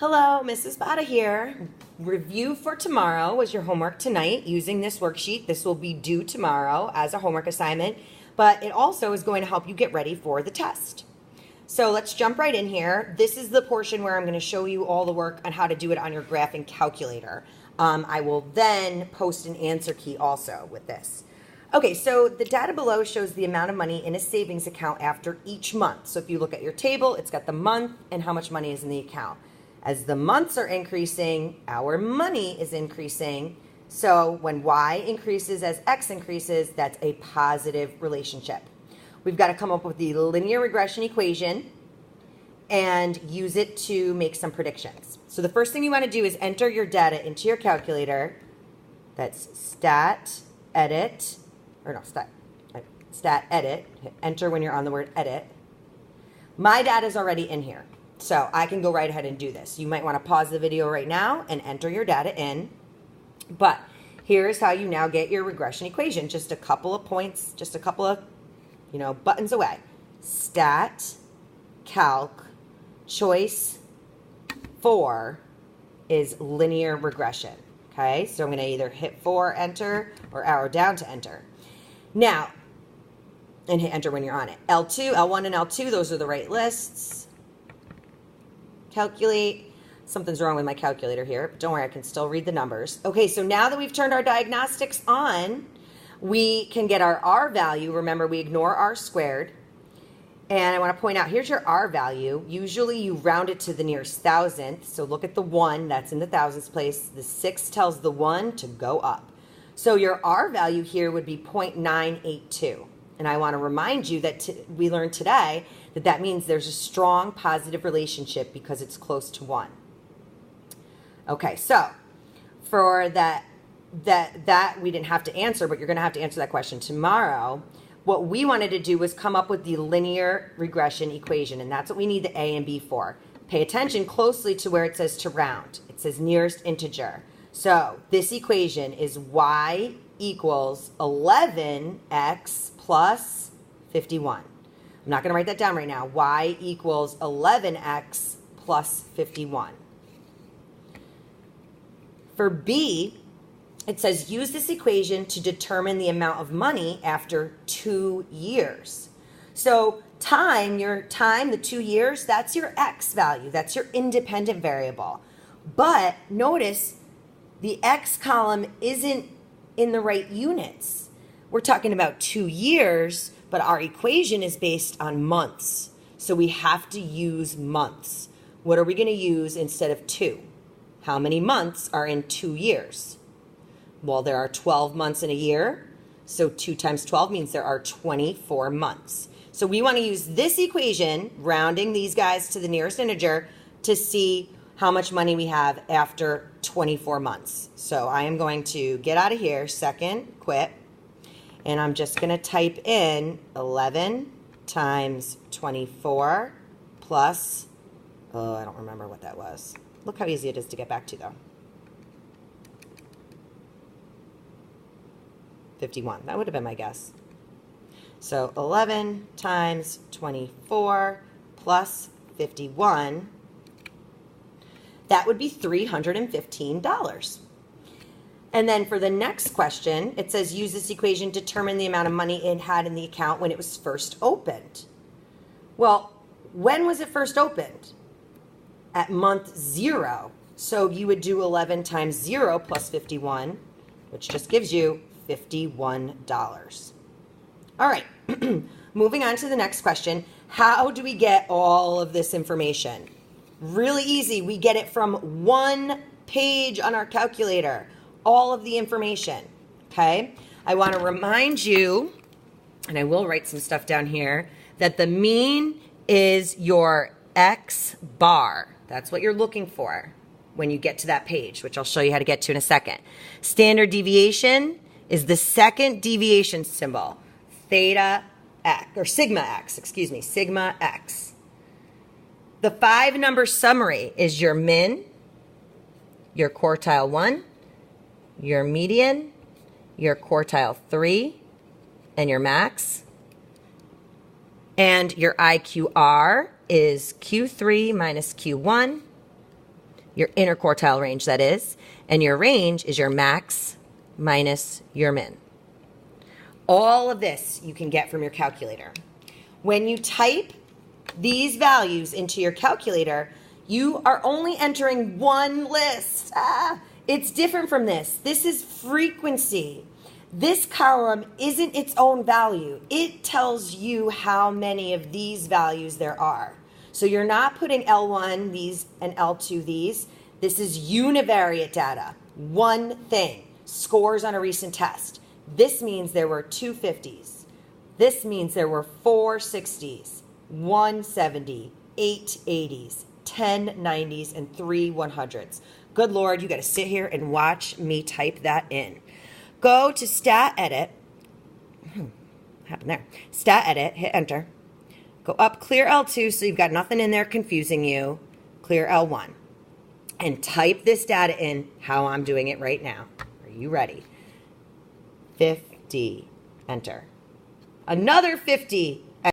Hello, Mrs. Bada here. Review for tomorrow was your homework tonight using this worksheet. This will be due tomorrow as a homework assignment, but it also is going to help you get ready for the test. So let's jump right in here. This is the portion where I'm going to show you all the work on how to do it on your graphing calculator. I will then post an answer key also with this. Okay, so the data below shows the amount of money in a savings account after each month. So if you look at your table, it's got the month and how much money is in the account. As the months are increasing, our money is increasing. So when Y increases as X increases, that's a positive relationship. We've got to come up with the linear regression equation and use it to make some predictions. So the first thing you want to do is enter your data into your calculator. That's stat edit. Hit enter when you're on the word edit. My data is already in here, so I can go right ahead and do this. You might want to pause the video right now and enter your data in. But here's how you now get your regression equation. Just a couple of points, just a couple of, buttons away. Stat, calc, choice 4 is linear regression. Okay, so I'm going to either hit 4, enter, or arrow down to enter. Now, and hit enter when you're on it. L2, L1 and L2, those are the right lists. Calculate. Something's wrong with my calculator here, but don't worry, I can still read the numbers. Okay, so now that we've turned our diagnostics on, we can get our R value. Remember, we ignore R squared. And I want to point out, here's your R value. Usually you round it to the nearest thousandth. So look at the 1, that's in the thousandths place. The 6 tells the 1 to go up. So your R value here would be 0.982. And I want to remind you that we learned today that means there's a strong positive relationship because it's close to 1. Okay, so for that we didn't have to answer, but you're going to have to answer that question tomorrow. What we wanted to do was come up with the linear regression equation, and that's what we need the A and B for. Pay attention closely to where it says to round. It says nearest integer. So this equation is y equals 11x plus 51. I'm not going to write that down right now. Y equals 11x plus 51. For B, it says use this equation to determine the amount of money after 2 years. So the 2 years, that's your X value. That's your independent variable. But notice the X column isn't in the right units. We're talking about 2 years, but our equation is based on months. So we have to use months. What are we going to use instead of 2? How many months are in 2 years? Well, there are 12 months in a year, so 2 times 12 means there are 24 months. So we want to use this equation, rounding these guys to the nearest integer, to see how much money we have after 24 months. So I am going to get out of here, second, quit, and I'm just going to type in 11 times 24 plus, I don't remember what that was. Look how easy it is to get back to, though. 51. That would have been my guess. So 11 times 24 plus 51, that would be $315. And then for the next question, it says use this equation to determine the amount of money it had in the account when it was first opened. Well, when was it first opened? At month 0. So you would do 11 times 0 plus 51, which just gives you $51. All right, moving on to the next question. How do we get all of this information? Really easy. We get it from one page on our calculator, all of the information, okay? I want to remind you, and I will write some stuff down here, that the mean is your X bar. That's what you're looking for when you get to that page, which I'll show you how to get to in a second. Standard deviation is the second deviation symbol, sigma x. The 5-number summary is your min, your quartile 1, your median, your quartile 3, and your max. And your IQR is Q3 minus Q1. your interquartile range, that is, and your range is your max minus your min. All of this you can get from your calculator. When you type these values into your calculator, you are only entering one list. It's different from this. This is frequency. This column isn't its own value. It tells you how many of these values there are. So you're not putting L1 these and L2 these. This is univariate data. One thing. Scores on a recent test. This means there were 2 50s. This means there were 4 60s, 1 70, 8 80s, 10 90s, and 3 100s. Good Lord, you got to sit here and watch me type that in. Go to Stat Edit. What happened there? Stat Edit, hit Enter. Go up, clear L2 so you've got nothing in there confusing you. Clear L1. And type this data in how I'm doing it right now. Are you ready? 50. Enter. Another 50.